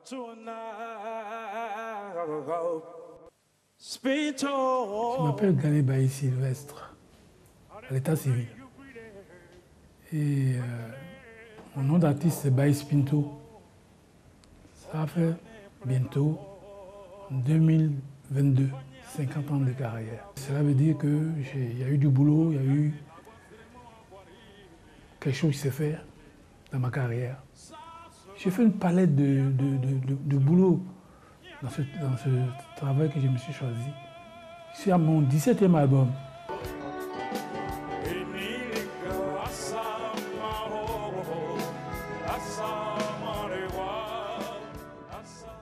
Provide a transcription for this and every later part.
Je m'appelle Gane Bailly Sylvestre, à l'état civil. Et mon nom d'artiste c'est Bailly Pinto. Ça fait bientôt, en 2022, 50 ans de carrière. Cela veut dire qu'il y a eu du boulot, il y a eu quelque chose qui s'est fait dans ma carrière. J'ai fait une palette de boulot dans ce travail que je me suis choisi. Je suis à mon 17e album.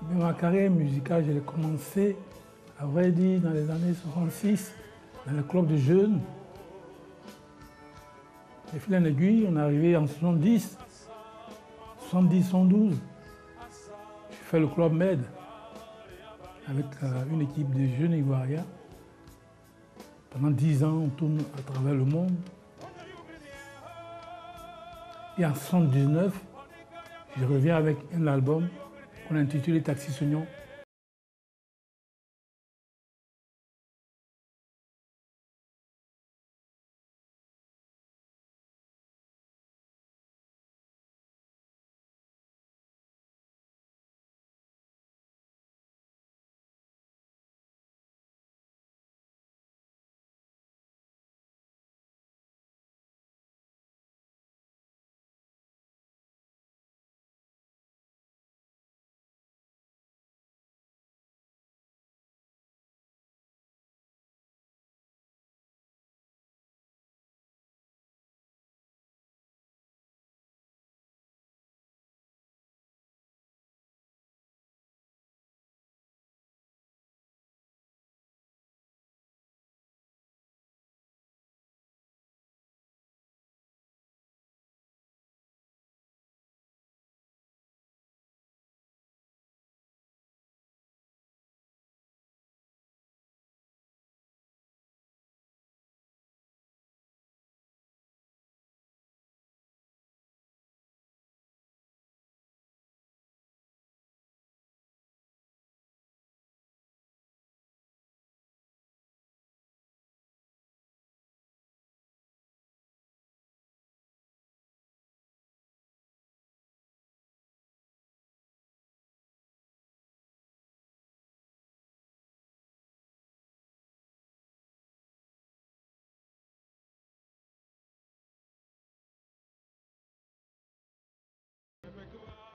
Mais ma carrière musicale, je l'ai commencé, à vrai dire, dans les années 66, dans le club de jeunes. De fil en aiguille, on est arrivé en 70, 112. J'ai fait le club Med avec une équipe de jeunes Ivoiriens. Pendant 10 ans, on tourne à travers le monde. Et en 79, je reviens avec un album qu'on a intitulé Taxi Soignon.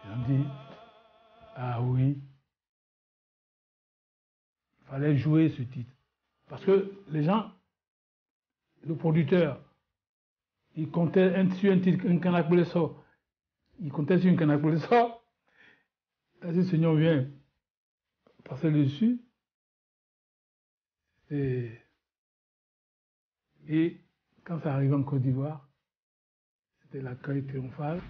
Ils ont dit, ah oui, il fallait jouer ce titre. Parce que les gens, le producteur, il comptait sur un titre, un canard pour les sorts. Il comptait sur une canard pour les sorts. Là, ce Seigneur vient passer dessus. Et quand ça arrive en Côte d'Ivoire, c'était l'accueil triomphal.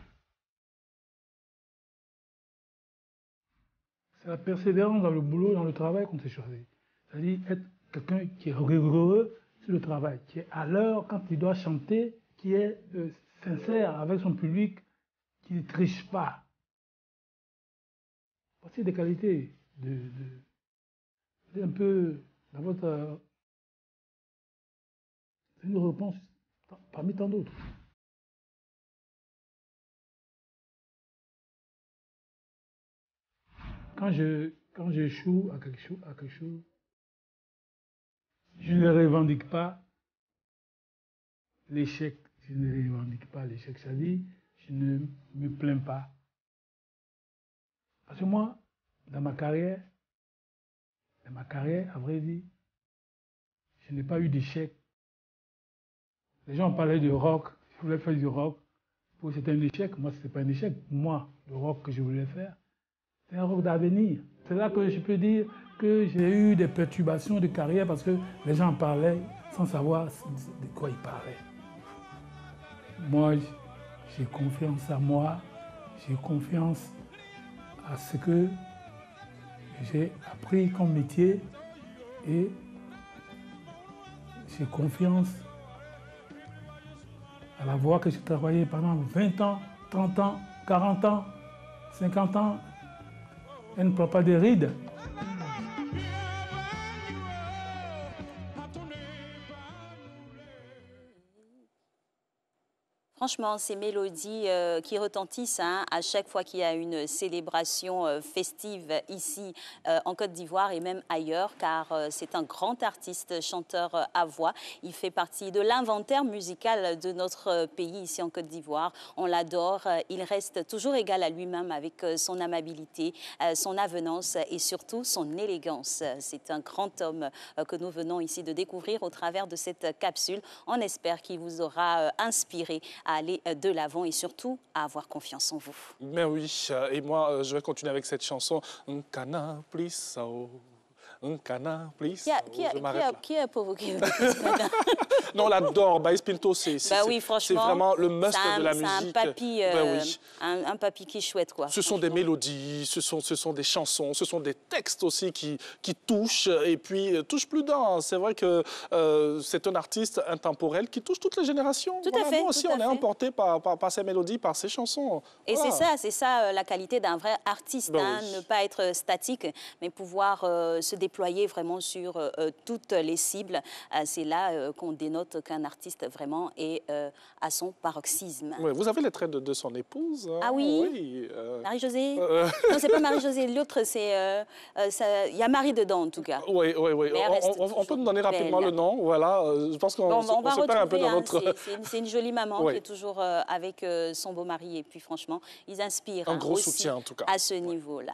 C'est la persévérance dans le boulot, dans le travail qu'on s'est choisi. C'est-à-dire être quelqu'un qui est rigoureux sur le travail, qui est à l'heure quand il doit chanter, qui est sincère avec son public, qui ne triche pas. Voici des qualités un peu dans votre... C'est une réponse parmi tant d'autres. Quand j'échoue à quelque chose, je ne revendique pas l'échec. Je ne revendique pas l'échec. C'est-à-dire, je ne me plains pas. Parce que moi, dans ma carrière, à vrai dire, je n'ai pas eu d'échec. Les gens parlaient de rock, je voulais faire du rock. Pour eux, c'était un échec. Moi, ce n'était pas un échec. Pour moi, le rock que je voulais faire, c'est un rock d'avenir. C'est là que je peux dire que j'ai eu des perturbations de carrière parce que les gens parlaient sans savoir de quoi ils parlaient. Moi, j'ai confiance en moi, j'ai confiance à ce que j'ai appris comme métier et j'ai confiance à la voix que j'ai travaillé pendant 20 ans, 30 ans, 40 ans, 50 ans. Elle ne prend pas de rides. Franchement, ces mélodies qui retentissent à chaque fois qu'il y a une célébration festive ici en Côte d'Ivoire et même ailleurs, car c'est un grand artiste, chanteur à voix. Il fait partie de l'inventaire musical de notre pays ici en Côte d'Ivoire. On l'adore. Il reste toujours égal à lui-même avec son amabilité, son avenance et surtout son élégance. C'est un grand homme que nous venons ici de découvrir au travers de cette capsule. On espère qu'il vous aura inspiré à aller de l'avant et surtout à avoir confiance en vous. Mais oui, et moi, je vais continuer avec cette chanson. Nkana, please, so. Nkana, please. Qui a provoqué Non, on l'adore. Baïs Pinto, c'est oui, vraiment le must de la musique. C'est un papy, oui. un papy qui est chouette, quoi. Ce sont des mélodies, ce sont des chansons, ce sont des textes aussi qui touchent, et puis touchent plus d'un. C'est vrai que c'est un artiste intemporel qui touche toutes les générations. Tout à fait. Nous aussi, on est emporté par ses mélodies, par ses chansons. Et voilà. c'est ça la qualité d'un vrai artiste, Oui. Ne pas être statique, mais pouvoir se déployer vraiment sur toutes les cibles. C'est là qu'on dénote qu'un artiste vraiment est à son paroxysme. Oui, vous avez les traits de son épouse. Hein? Ah oui, oui Marie-Josée Non, c'est pas Marie-Josée, l'autre, il y a Marie dedans en tout cas. Oui. On peut nous donner rapidement le nom, voilà. Je pense qu'on se perd un peu dans notre... C'est une jolie maman qui est toujours avec son beau mari et puis franchement, ils inspirent un gros aussi soutien en tout cas. à ce niveau-là.